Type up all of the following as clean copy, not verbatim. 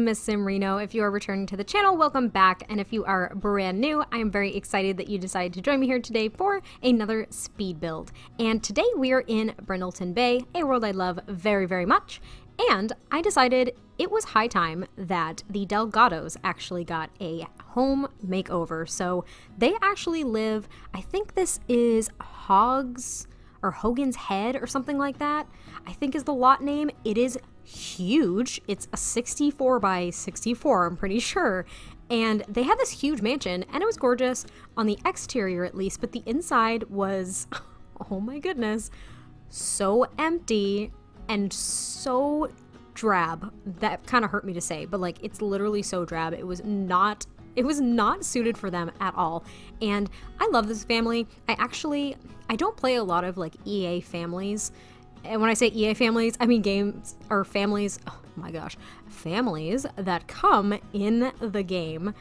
MissSimReno. If you are returning to the channel, welcome back. And if you are brand new, I am very excited that you decided to join me here today for another speed build. And today we are in Brindleton Bay, a world I love very, very much. And I decided it was high time that the Delgatos actually got a home makeover. So they actually live, I think this is Hogg's or Hogan's Head or something like that, I think is the lot name. It is huge. It's a 64 by 64, I'm pretty sure. And they had this huge mansion and it was gorgeous on the exterior at least, but the inside was, oh my goodness, so empty and so drab. That kind of hurt me to say, but like it's literally so drab. It was not suited for them at all. And I love this family. I don't play a lot of like EA families. And when I say EA families, I mean games or families, oh my gosh, families that come in the game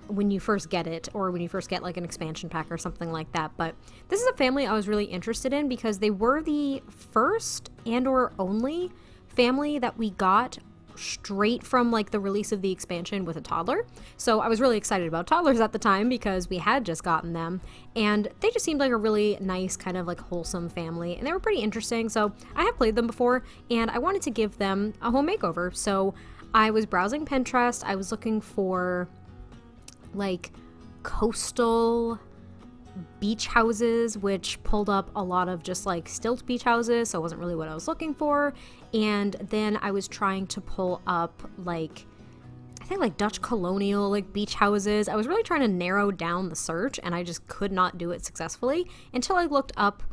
when you first get it, or when you first get like an expansion pack or something like that. But this is a family I was really interested in because they were the first and or only family that we got straight from like the release of the expansion with a toddler. So I was really excited about toddlers at the time because we had just gotten them and they just seemed like a really nice kind of like wholesome family, and they were pretty interesting. So I have played them before and I wanted to give them a home makeover. So I was browsing Pinterest. I was looking for like coastal beach houses, which pulled up a lot of just like stilt beach houses, so it wasn't really what I was looking for. And then I was trying to pull up like, I think like Dutch colonial like beach houses. I was really trying to narrow down the search and I just could not do it successfully until I looked up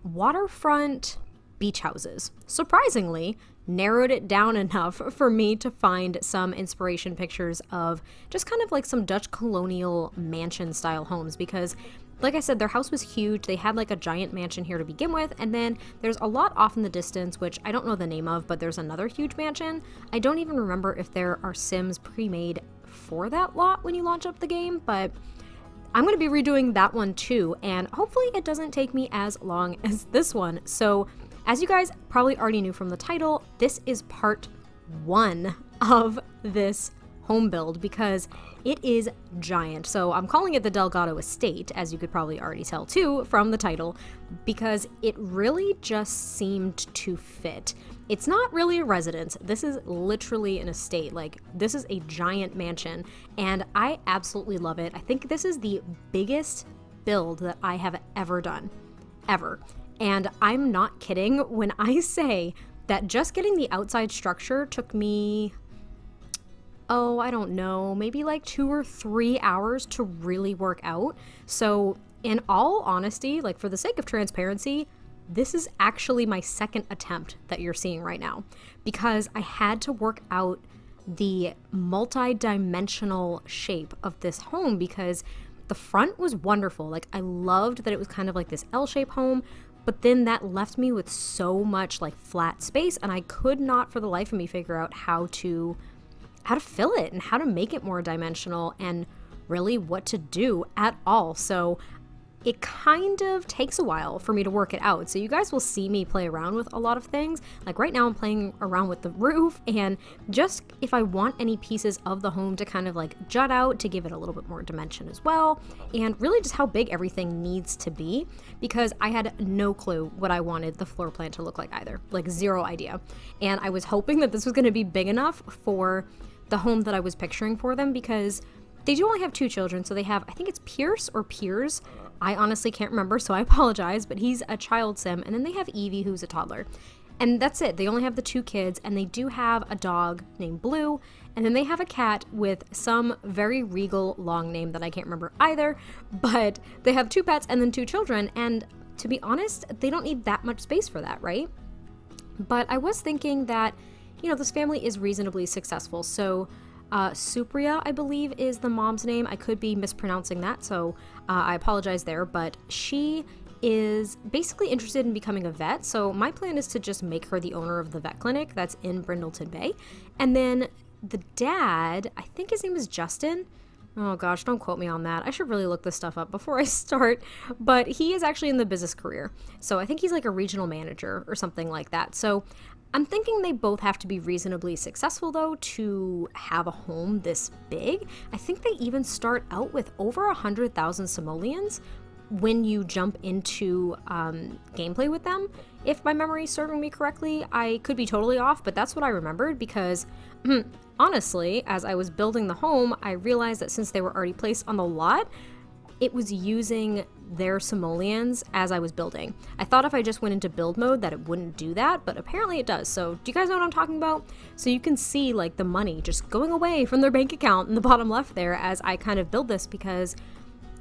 waterfront beach houses. Surprisingly, narrowed it down enough for me to find some inspiration pictures of just kind of like some Dutch colonial mansion style homes, because like I said, their house was huge. They had like a giant mansion here to begin with, and then there's a lot off in the distance, which I don't know the name of, but there's another huge mansion. I don't even remember if there are sims pre-made for that lot when you launch up the game, but I'm going to be redoing that one too, and hopefully it doesn't take me as long as this one. So as you guys probably already knew from the title, this is part 1 of this home build because it is giant. So I'm calling it the Delgato Estate, as you could probably already tell too from the title, because it really just seemed to fit. It's not really a residence. This is literally an estate. Like, this is a giant mansion and I absolutely love it. I think this is the biggest build that I have ever done, ever. And I'm not kidding when I say that just getting the outside structure took me, oh, I don't know, maybe like 2 or 3 hours to really work out. So in all honesty, like for the sake of transparency, this is actually my second attempt that you're seeing right now, because I had to work out the multi-dimensional shape of this home because the front was wonderful. Like I loved that it was kind of like this L-shaped home, but then that left me with so much like flat space and I could not for the life of me figure out how to fill it and how to make it more dimensional and really what to do at all. So it kind of takes a while for me to work it out. So you guys will see me play around with a lot of things. Like right now I'm playing around with the roof and just if I want any pieces of the home to kind of like jut out to give it a little bit more dimension as well. And really just how big everything needs to be, because I had no clue what I wanted the floor plan to look like either, like zero idea. And I was hoping that this was going to be big enough for the home that I was picturing for them, because they do only have 2 children. So they have, I think it's Pierce or Piers. I honestly can't remember, so I apologize, but he's a child sim. And then they have Evie, who's a toddler. And that's it. They only have the 2 kids, and they do have a dog named Blue. And then they have a cat with some very regal long name that I can't remember either. But they have 2 pets and then 2 children. And to be honest, they don't need that much space for that, right? But I was thinking that, you know, this family is reasonably successful. So Supriya, I believe, is the mom's name. I could be mispronouncing that, so I apologize there, but she is basically interested in becoming a vet. So my plan is to just make her the owner of the vet clinic that's in Brindleton Bay. And then the dad, I think his name is Justin. Oh gosh, don't quote me on that. I should really look this stuff up before I start, but he is actually in the business career. So I think he's like a regional manager or something like that. So I'm thinking they both have to be reasonably successful though to have a home this big. I think they even start out with over 100,000 simoleons when you jump into gameplay with them. If my memory is serving me correctly, I could be totally off, but that's what I remembered because honestly, as I was building the home, I realized that since they were already placed on the lot, it was using their simoleons as I was building. I thought if I just went into build mode that it wouldn't do that, but apparently it does. So do you guys know what I'm talking about? So you can see like the money just going away from their bank account in the bottom left there as I kind of build this, because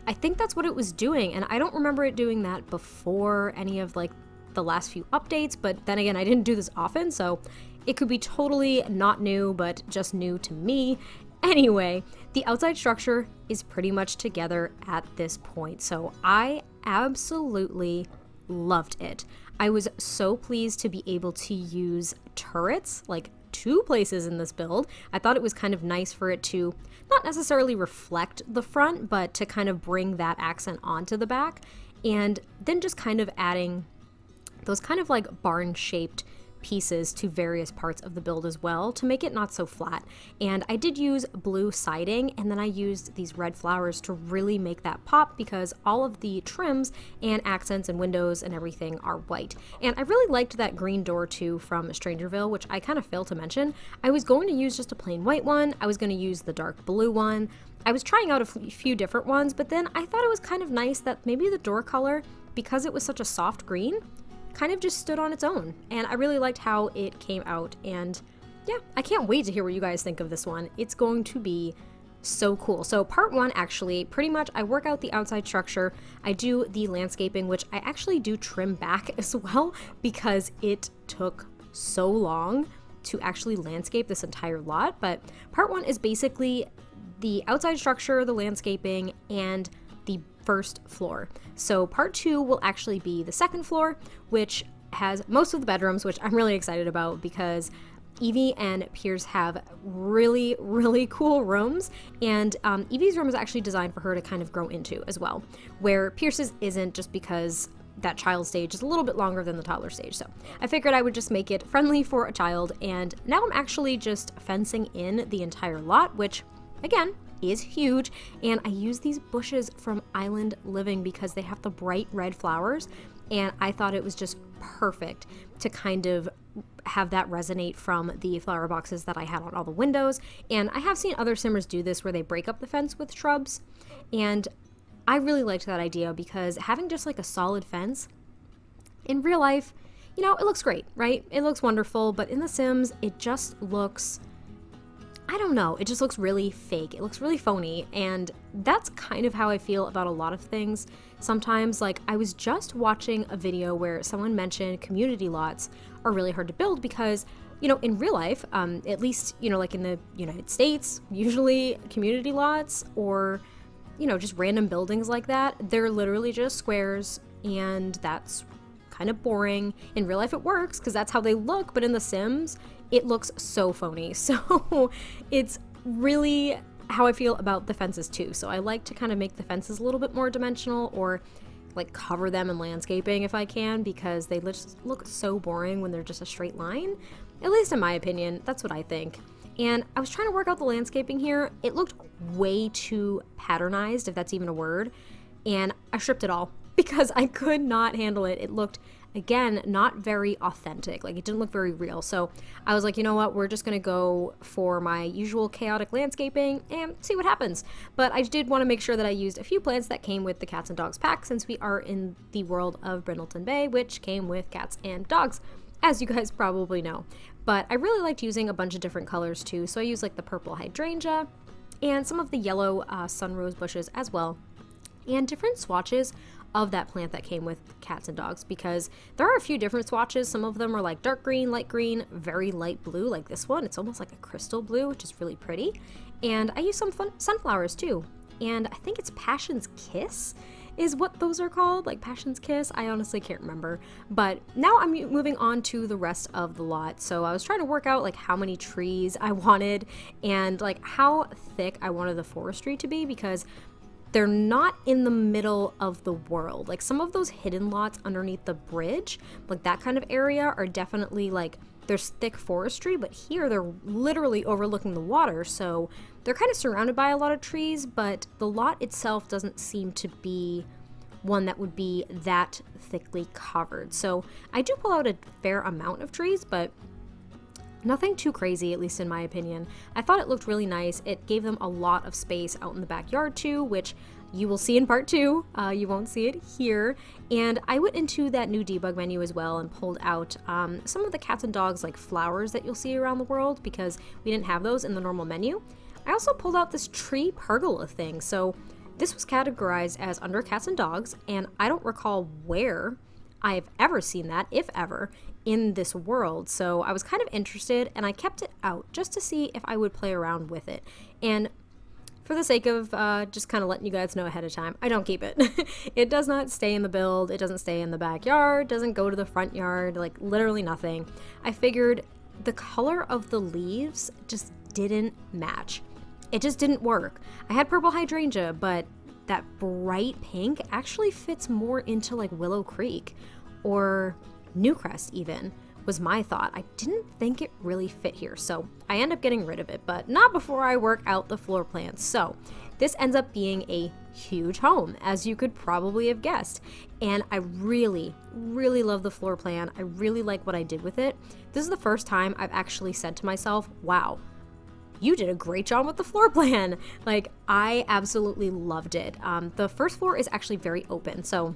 I think that's what it was doing. And I don't remember it doing that before any of like the last few updates, but then again, I didn't do this often, so it could be totally not new, but just new to me. Anyway, the outside structure is pretty much together at this point, so I absolutely loved it. I was so pleased to be able to use turrets, like 2 places in this build. I thought it was kind of nice for it to not necessarily reflect the front, but to kind of bring that accent onto the back, and then just kind of adding those kind of like barn-shaped pieces to various parts of the build as well to make it not so flat. And I did use blue siding, and then I used these red flowers to really make that pop, because all of the trims and accents and windows and everything are white. And I really liked that green door too from Strangerville, which I kind of failed to mention. I was going to use just a plain white one. I was going to use the dark blue one. I was trying out a few different ones, but then I thought it was kind of nice that maybe the door color, because it was such a soft green, kind of just stood on its own, and I really liked how it came out. And yeah, I can't wait to hear what you guys think of this one. It's going to be so cool. So part 1, actually, pretty much I work out the outside structure, I do the landscaping, which I actually do trim back as well because it took so long to actually landscape this entire lot. But part 1 is basically the outside structure, the landscaping, and the first floor. So part 2 will actually be the second floor, which has most of the bedrooms, which I'm really excited about because Evie and Pierce have really, really cool rooms, and Evie's room is actually designed for her to kind of grow into as well, where Pierce's isn't, just because that child stage is a little bit longer than the toddler stage. So I figured I would just make it friendly for a child, and now I'm actually just fencing in the entire lot, which again is huge. And I use these bushes from Island Living because they have the bright red flowers, and I thought it was just perfect to kind of have that resonate from the flower boxes that I had on all the windows. And I have seen other simmers do this where they break up the fence with shrubs, and I really liked that idea because having just like a solid fence in real life, you know, it looks great, right? It looks wonderful, but in The Sims, it just looks, I don't know, it just looks really fake. It looks really phony, and that's kind of how I feel about a lot of things. Sometimes, like, I was just watching a video where someone mentioned community lots are really hard to build because, you know, in real life, at least, you know, like in the United States, usually community lots or, you know, just random buildings like that, they're literally just squares, and that's kind of boring. In real life it works because that's how they look, but in The Sims it looks so phony. So it's really how I feel about the fences too. So I like to kind of make the fences a little bit more dimensional, or like cover them in landscaping if I can, because they just look so boring when they're just a straight line. At least in my opinion, that's what I think. And I was trying to work out the landscaping here. It looked way too patternized, if that's even a word, and I stripped it all because I could not handle it. It looked, again, not very authentic. Like, it didn't look very real. So I was like, you know what, we're just gonna go for my usual chaotic landscaping and see what happens. But I did want to make sure that I used a few plants that came with the cats and dogs pack, since we are in the world of Brindleton Bay, which came with cats and dogs, as you guys probably know. But I really liked using a bunch of different colors too. So I used like the purple hydrangea and some of the yellow sunrose bushes as well, and different swatches of that plant that came with cats and dogs, because there are a few different swatches. Some of them are like dark green, light green, very light blue, like this one. It's almost like a crystal blue, which is really pretty. And I used some fun sunflowers too. And I think it's Passion's Kiss is what those are called, like Passion's Kiss. I honestly can't remember. But now I'm moving on to the rest of the lot. So I was trying to work out like how many trees I wanted and like how thick I wanted the forestry to be, because they're not in the middle of the world. Like some of those hidden lots underneath the bridge, like that kind of area, are definitely like there's thick forestry, but here they're literally overlooking the water, so they're kind of surrounded by a lot of trees, but the lot itself doesn't seem to be one that would be that thickly covered. So I do pull out a fair amount of trees, but nothing too crazy, at least in my opinion. I thought it looked really nice. It gave them a lot of space out in the backyard too, which you will see in part 2. You won't see it here. And I went into that new debug menu as well and pulled out some of the cats and dogs like flowers that you'll see around the world, because we didn't have those in the normal menu. I also pulled out this tree pergola thing. So this was categorized as under cats and dogs, and I don't recall where I've ever seen that, if ever, in this world. So I was kind of interested, and I kept it out just to see if I would play around with it. And for the sake of just kind of letting you guys know ahead of time, I don't keep it. It does not stay in the build. It doesn't stay in the backyard, doesn't go to the front yard, like literally nothing. I figured the color of the leaves just didn't match. It just didn't work. I had purple hydrangea, but that bright pink actually fits more into like Willow Creek or Newcrest even, was my thought. I didn't think it really fit here, so I end up getting rid of it, but not before I work out the floor plans. So this ends up being a huge home, as you could probably have guessed, and I really love the floor plan. I really like what I did with it. This is the first time I've actually said to myself, wow, you did a great job with the floor plan. Like, I absolutely loved it. The first floor is actually very open, so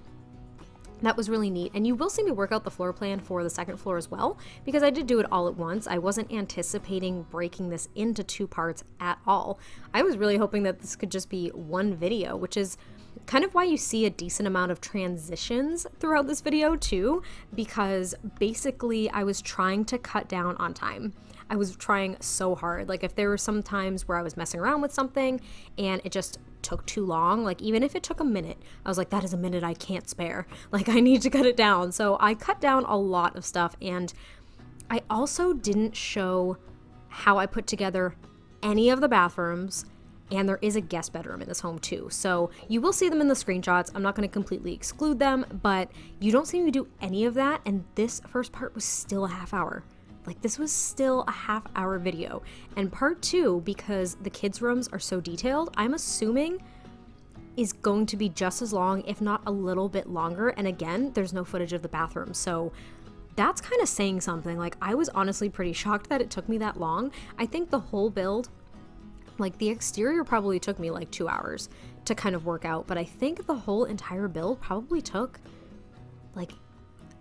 that was really neat. And you will see me work out the floor plan for the second floor as well, because I did do it all at once. I wasn't anticipating breaking this into 2 parts at all. I was really hoping that this could just be one video, which is kind of why you see a decent amount of transitions throughout this video too, because basically I was trying to cut down on time. I was trying so hard. Like, if there were some times where I was messing around with something and it just took too long, like even if it took a minute, I was like, that is a minute I can't spare. Like, I need to cut it down. So I cut down a lot of stuff, and I also didn't show how I put together any of the bathrooms, and there is a guest bedroom in this home too. So you will see them in the screenshots. I'm not going to completely exclude them, but you don't see me do any of that, and this first part was still a half hour. Like, this was still a half-hour video. And part 2, because the kids' rooms are so detailed, I'm assuming is going to be just as long, if not a little bit longer. And again, there's no footage of the bathroom, so that's kind of saying something. Like, I was honestly pretty shocked that it took me that long. I think the whole build, like the exterior probably took me like 2 hours to kind of work out, but I think the whole entire build probably took like,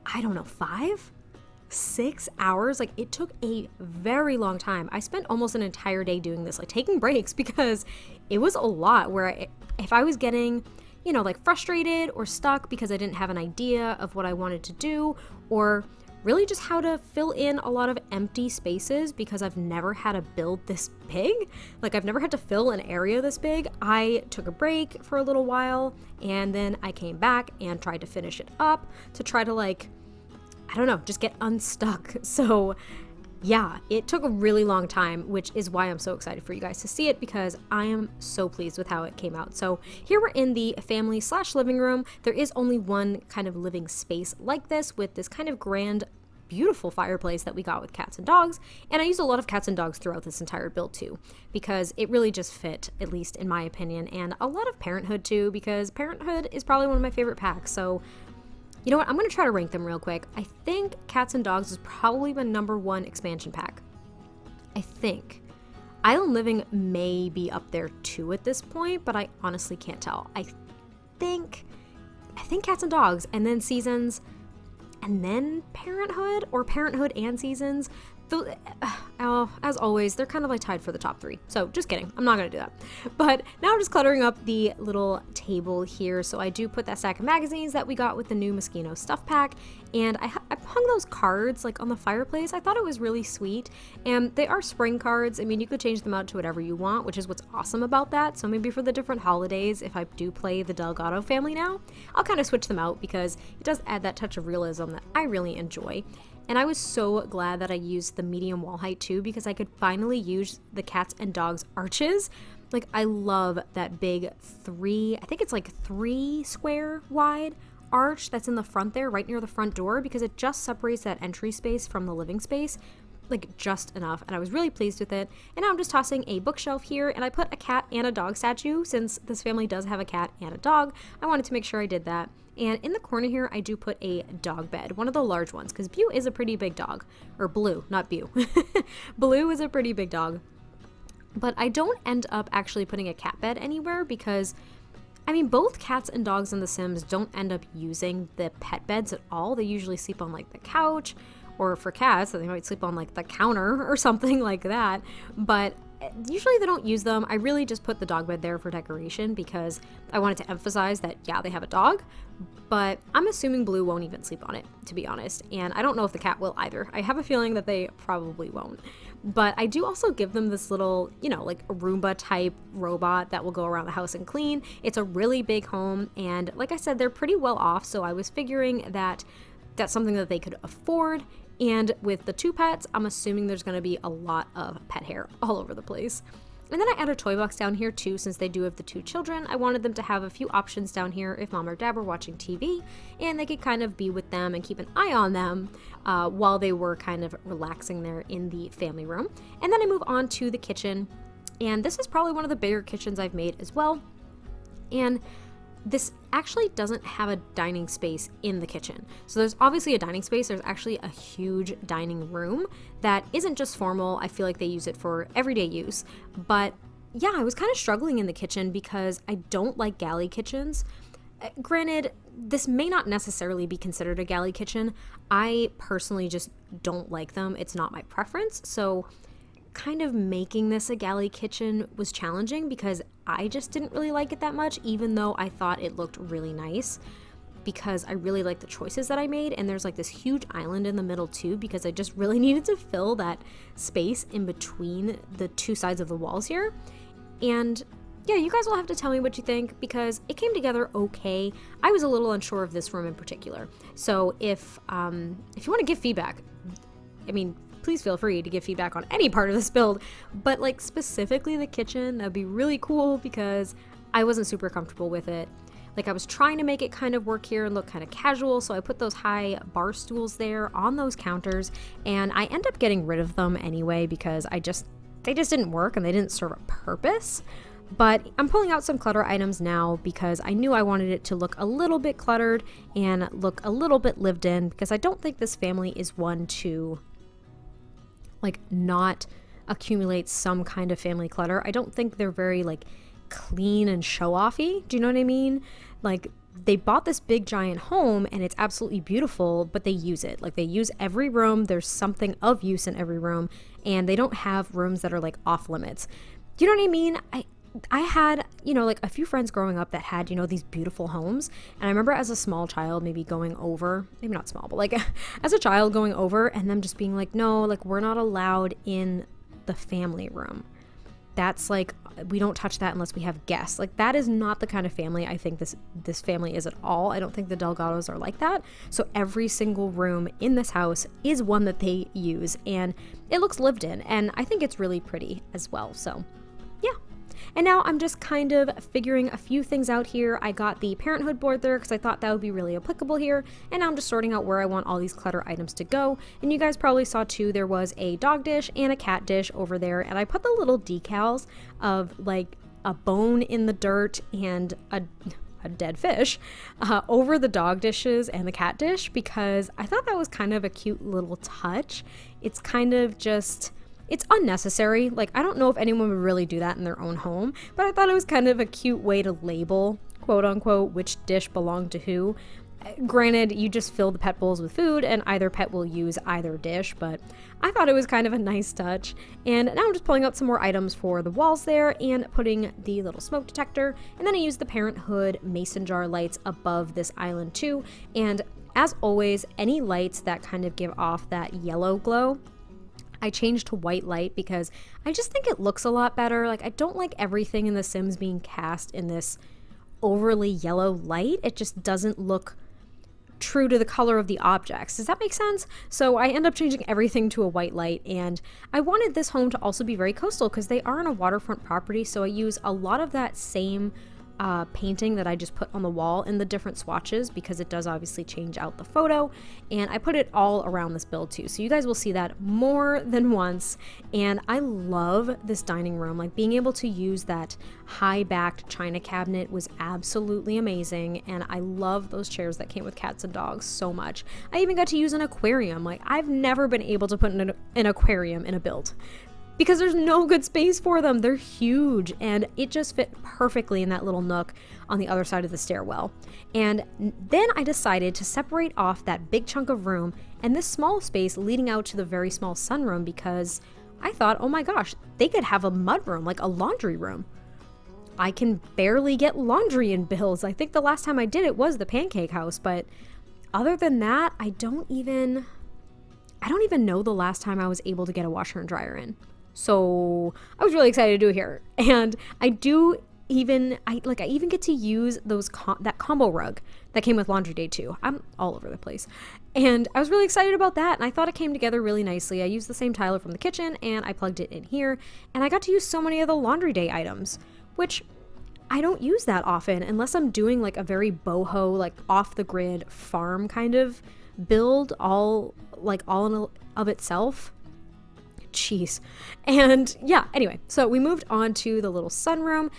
I don't know, 5-6 hours. Like, it took a very long time. I spent almost an entire day doing this, like taking breaks, because it was a lot where if I was getting, you know, like frustrated or stuck because I didn't have an idea of what I wanted to do, or really just how to fill in a lot of empty spaces, because I've never had a build this big. Like, I've never had to fill an area this big. I took a break for a little while, and then I came back and tried to finish it up to try to, like, I don't know, just get unstuck. So yeah, it took a really long time, which is why I'm so excited for you guys to see it, because I am so pleased with how it came out. So here we're in the family/living room. There is only one kind of living space like this, with this kind of grand, beautiful fireplace that we got with cats and dogs. And I used a lot of cats and dogs throughout this entire build too, because it really just fit, at least in my opinion, and a lot of Parenthood too, because Parenthood is probably one of my favorite packs. So you know what? I'm going to try to rank them real quick. I think Cats and Dogs is probably my #1 expansion pack. I think. Island Living may be up there too at this point, but I honestly can't tell. I think Cats and Dogs, and then Seasons, and then Parenthood, or Parenthood and Seasons. As always, they're kind of like tied for the top 3. So just kidding. I'm not going to do that. But now I'm just cluttering up the little table here. So I do put that stack of magazines that we got with the new Moschino stuff pack. And I hung those cards like on the fireplace. I thought it was really sweet. And they are spring cards. I mean, you could change them out to whatever you want, which is what's awesome about that. So maybe for the different holidays, if I do play the Delgato family now, I'll kind of switch them out, because it does add that touch of realism that I really enjoy. And I was so glad that I used the medium wall height too, because I could finally use the Cats and Dogs arches. Like, I love that big 3, I think it's like 3 square wide arch that's in the front there, right near the front door, because it just separates that entry space from the living space, like just enough, and I was really pleased with it. And now I'm just tossing a bookshelf here, and I put a cat and a dog statue. Since this family does have a cat and a dog, I wanted to make sure I did that. And in the corner here, I do put a dog bed, one of the large ones, because Beau is a pretty big dog. Or Blue, not Beau. Blue is a pretty big dog. But I don't end up actually putting a cat bed anywhere because, I mean, both cats and dogs in The Sims don't end up using the pet beds at all. They usually sleep on like the couch, or for cats, they might sleep on like the counter or something like that. But usually they don't use them. I really just put the dog bed there for decoration because I wanted to emphasize that, yeah, they have a dog, but I'm assuming Blue won't even sleep on it, to be honest. And I don't know if the cat will either. I have a feeling that they probably won't. But I do also give them this little, you know, like Roomba type robot that will go around the house and clean. It's a really big home. And like I said, they're pretty well off. So I was figuring that that's something that they could afford. And with the 2 pets, I'm assuming there's going to be a lot of pet hair all over the place. And then I add a toy box down here too, since they do have the 2 children. I wanted them to have a few options down here if mom or dad were watching TV, and they could kind of be with them and keep an eye on them while they were kind of relaxing there in the family room. And then I move on to the kitchen, and this is probably one of the bigger kitchens I've made as well. And this actually doesn't have a dining space in the kitchen. So there's obviously a dining space. There's actually a huge dining room that isn't just formal. I feel like they use it for everyday use. But yeah, I was kind of struggling in the kitchen because I don't like galley kitchens. Granted, this may not necessarily be considered a galley kitchen. I personally just don't like them. It's not my preference. So kind of making this a galley kitchen was challenging because I just didn't really like it that much, even though I thought it looked really nice, because I really like the choices that I made. And there's like this huge island in the middle too, because I just really needed to fill that space in between the 2 sides of the walls here. And yeah, you guys will have to tell me what you think, because it came together okay. I was a little unsure of this room in particular. So if you want to give feedback, I mean, please feel free to give feedback on any part of this build, but like specifically the kitchen, that'd be really cool because I wasn't super comfortable with it. Like I was trying to make it kind of work here and look kind of casual, so I put those high bar stools there on those counters, and I end up getting rid of them anyway because they just didn't work and they didn't serve a purpose. But I'm pulling out some clutter items now because I knew I wanted it to look a little bit cluttered and look a little bit lived in, because I don't think this family is one to like not accumulate some kind of family clutter. I don't think they're very like clean and show-offy. Do you know what I mean? Like they bought this big giant home and it's absolutely beautiful, but they use it. Like they use every room. There's something of use in every room, and they don't have rooms that are like off limits. Do you know what I mean? I had, you know, like a few friends growing up that had, you know, these beautiful homes. And I remember as a small child, maybe going over, maybe not small, but like as a child going over and them just being like, no, like we're not allowed in the family room. That's like, we don't touch that unless we have guests. Like that is not the kind of family I think this family is at all. I don't think the Delgatos are like that. So every single room in this house is one that they use, and it looks lived in, and I think it's really pretty as well. So yeah. And now I'm just kind of figuring a few things out here. I got the parenthood board there because I thought that would be really applicable here. And now I'm just sorting out where I want all these clutter items to go. And you guys probably saw too, there was a dog dish and a cat dish over there. And I put the little decals of like a bone in the dirt and a dead fish over the dog dishes and the cat dish, because I thought that was kind of a cute little touch. It's kind of just... it's unnecessary. Like, I don't know if anyone would really do that in their own home, but I thought it was kind of a cute way to label, quote unquote, which dish belonged to who. Granted, you just fill the pet bowls with food and either pet will use either dish, but I thought it was kind of a nice touch. And now I'm just pulling out some more items for the walls there and putting the little smoke detector. And then I use the parenthood mason jar lights above this island too. And as always, any lights that kind of give off that yellow glow, I changed to white light because I just think it looks a lot better. Like, I don't like everything in The Sims being cast in this overly yellow light. It just doesn't look true to the color of the objects. Does that make sense? So I end up changing everything to a white light, and I wanted this home to also be very coastal because they are on a waterfront property, so I use a lot of that same painting that I just put on the wall in the different swatches, because it does obviously change out the photo, and I put it all around this build too, so you guys will see that more than once. And I love this dining room. Like, being able to use that high backed china cabinet was absolutely amazing, and I love those chairs that came with cats and dogs so much. I even got to use an aquarium. Like, I've never been able to put an aquarium in a build, because there's no good space for them. They're huge, and it just fit perfectly in that little nook on the other side of the stairwell. And then I decided to separate off that big chunk of room and this small space leading out to the very small sunroom, because I thought, oh my gosh, they could have a mud room, like a laundry room. I can barely get laundry in builds. I think the last time I did it was the pancake house, but other than that, I don't even know the last time I was able to get a washer and dryer in. So I was really excited to do it here. And I even get to use that combo rug that came with laundry day too. I'm all over the place. And I was really excited about that, and I thought it came together really nicely. I used the same tiler from the kitchen and I plugged it in here, and I got to use so many of the laundry day items, which I don't use that often unless I'm doing like a very boho, like off the grid farm kind of build, all in of itself. Jeez. And yeah, anyway, so we moved on to the little sunroom,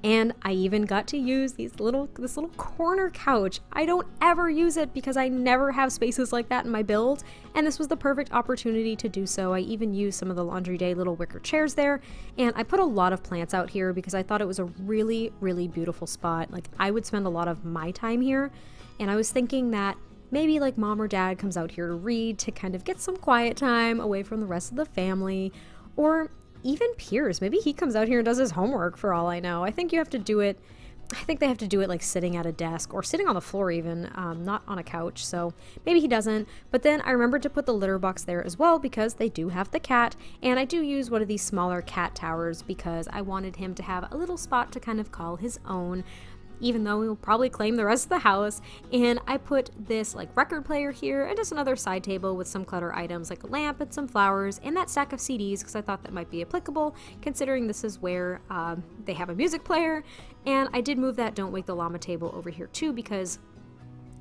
and I even got to use this little corner couch. I don't ever use it because I never have spaces like that in my build, and this was the perfect opportunity to do so. I even used some of the laundry day little wicker chairs there, and I put a lot of plants out here because I thought it was a really, really beautiful spot. Like, I would spend a lot of my time here, and I was thinking that maybe like mom or dad comes out here to read, to kind of get some quiet time away from the rest of the family, or even Piers. Maybe he comes out here and does his homework, for all I know. I think they have to do it like sitting at a desk or sitting on the floor even, not on a couch. So maybe he doesn't. But then I remembered to put the litter box there as well, because they do have the cat, and I do use one of these smaller cat towers because I wanted him to have a little spot to kind of call his own, even though he'll probably claim the rest of the house. And I put this like record player here, and just another side table with some clutter items like a lamp and some flowers, and that stack of CDs, because I thought that might be applicable considering this is where they have a music player. And I did move that Don't Wake the Llama table over here too, because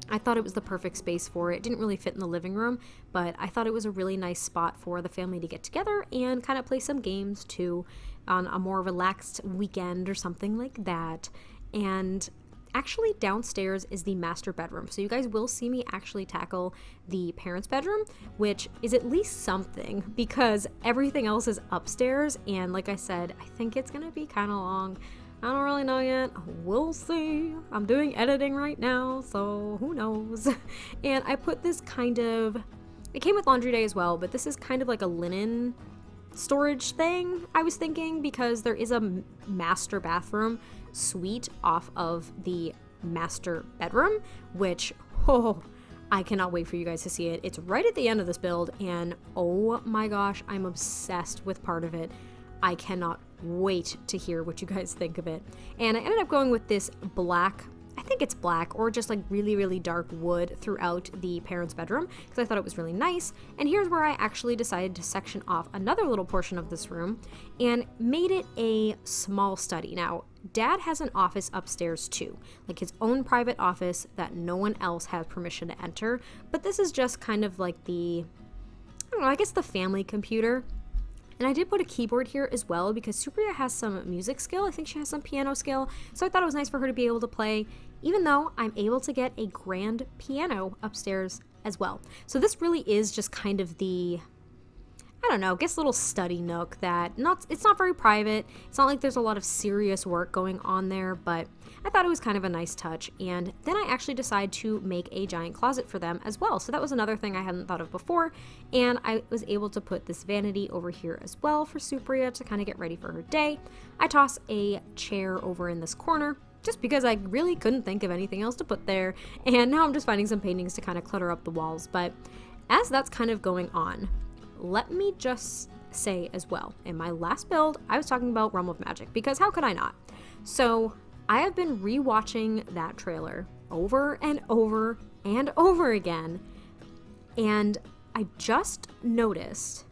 I thought it was the perfect space for it. It didn't really fit in the living room, but I thought it was a really nice spot for the family to get together and kind of play some games too on a more relaxed weekend or something like that. And actually downstairs is the master bedroom. So you guys will see me actually tackle the parents' bedroom, which is at least something, because everything else is upstairs. And like I said, I think it's going to be kind of long. I don't really know yet. We'll see. I'm doing editing right now, so who knows. And I put this it came with laundry day as well, but this is kind of like a linen storage thing, I was thinking, because there is a master bathroom suite off of the master bedroom, which, I cannot wait for you guys to see it. It's right at the end of this build, and oh my gosh, I'm obsessed with part of it. I cannot wait to hear what you guys think of it. And I ended up going with this black, I think it's black, or just like really, really dark wood throughout the parents' bedroom, because I thought it was really nice. And here's where I actually decided to section off another little portion of this room and made it a small study. Now, Dad has an office upstairs too, like his own private office that no one else has permission to enter. But this is just kind of like the, I don't know, I guess the family computer. And I did put a keyboard here as well, because Supriya has some music skill. I think she has some piano skill. So I thought it was nice for her to be able to play, even though I'm able to get a grand piano upstairs as well. So this really is just kind of the, I don't know, I guess little study nook that it's not very private. It's not like there's a lot of serious work going on there, but I thought it was kind of a nice touch. And then I actually decided to make a giant closet for them as well. So that was another thing I hadn't thought of before. And I was able to put this vanity over here as well for Supriya to kind of get ready for her day. I tossed a chair over in this corner just because I really couldn't think of anything else to put there. And now I'm just finding some paintings to kind of clutter up the walls. But as that's kind of going on, let me just say as well, in my last build, I was talking about Realm of Magic, because how could I not? So I have been rewatching that trailer over and over and over again, and I just noticed,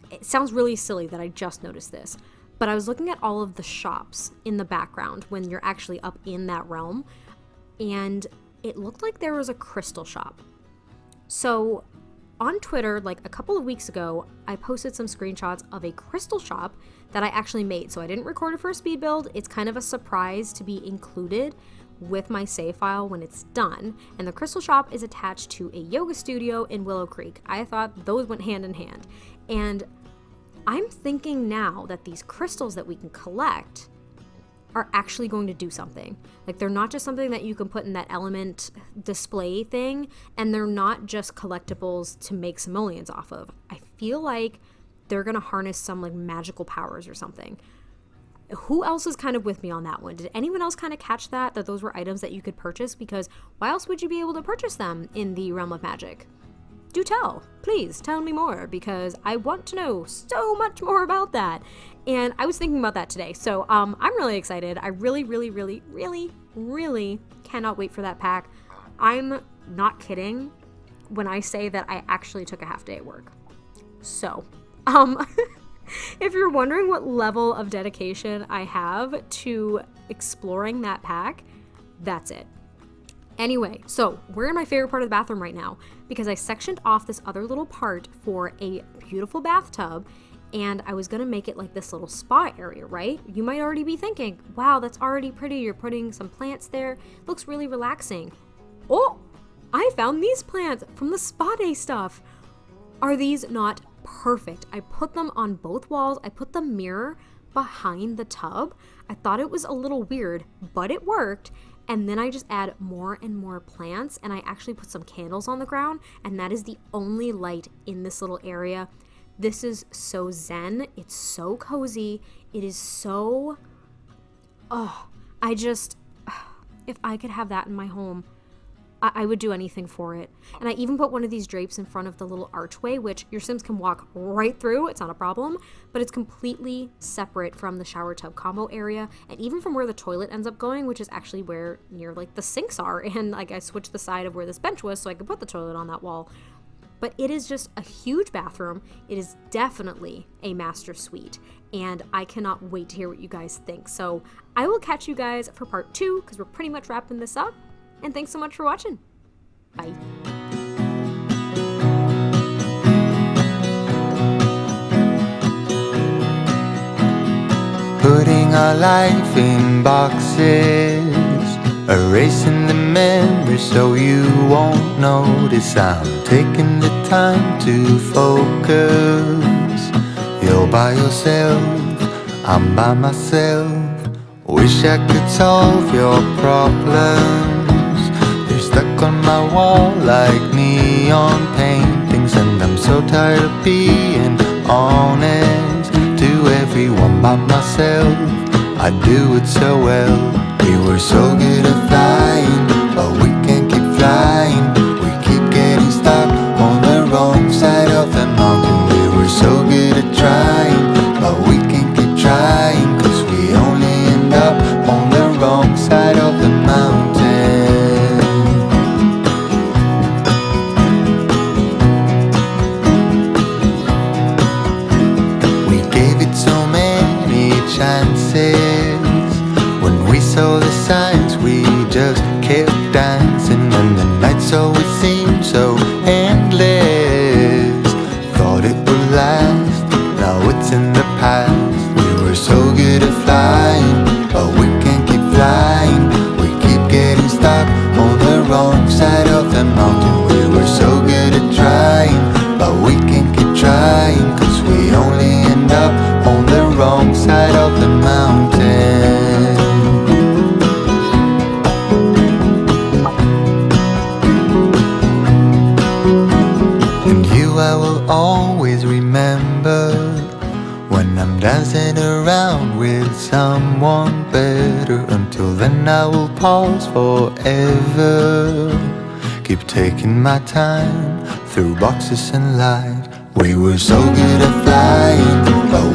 it sounds really silly that I just noticed this, but I was looking at all of the shops in the background when you're actually up in that realm, and it looked like there was a crystal shop. So on Twitter, like a couple of weeks ago, I posted some screenshots of a crystal shop that I actually made. So I didn't record it for a speed build. It's kind of a surprise to be included with my save file when it's done. And the crystal shop is attached to a yoga studio in Willow Creek. I thought those went hand in hand. And I'm thinking now that these crystals that we can collect are actually going to do something. Like, they're not just something that you can put in that element display thing, and they're not just collectibles to make simoleons off of. I feel like they're gonna harness some like magical powers or something. Who else is kind of with me on that one? Did anyone else kind of catch that those were items that you could purchase? Because why else would you be able to purchase them in the realm of magic? Do tell. Please tell me more, because I want to know so much more about that. And I was thinking about that today. So I'm really excited. I really cannot wait for that pack. I'm not kidding when I say that I actually took a half day at work. So, if you're wondering what level of dedication I have to exploring that pack, that's it. Anyway, so we're in my favorite part of the bathroom right now because I sectioned off this other little part for a beautiful bathtub, and I was gonna make it like this little spa area, right? You might already be thinking, wow, that's already pretty. You're putting some plants there. Looks really relaxing. Oh, I found these plants from the spa day stuff. Are these not perfect? I put them on both walls. I put the mirror behind the tub. I thought it was a little weird, but it worked. And then I just add more and more plants, and I actually put some candles on the ground, and that is the only light in this little area. This is so zen. It's so cozy. It is so, if I could have that in my home, I would do anything for it. And I even put one of these drapes in front of the little archway, which your Sims can walk right through. It's not a problem, but it's completely separate from the shower tub combo area, and even from where the toilet ends up going, which is actually where near like the sinks are. And like I switched the side of where this bench was so I could put the toilet on that wall. But it is just a huge bathroom. It is definitely a master suite, and I cannot wait to hear what you guys think. So I will catch you guys for part 2, because we're pretty much wrapping this up. And thanks so much for watching. Bye. Putting our life in boxes, erasing the memories so you won't notice. I'm taking the time to focus. You're by yourself, I'm by myself. Wish I could solve your problems. They're stuck on my wall like neon paintings, and I'm so tired of being honest to everyone but myself. I do it so well. We were so good at flying, but we can't keep flying. We keep getting stuck on the wrong side of the mountain. We were so good at trying, but we can't keep trying, 'cause we only end up on the wrong side of the mountain. We gave it so many chances. When we saw the signs, we just kept dancing, and the nights always seemed so endless. Thought it would last, now it's in the past. We were so good at flying, but we can't keep flying. We keep getting stuck on the wrong side of the mountain. We were so good at trying, but we can't keep trying, 'cause we only end up on the wrong side of the mountain. I will always remember when I'm dancing around with someone better. Until then I will pause forever. Keep taking my time through boxes and light. We were so good at flying, but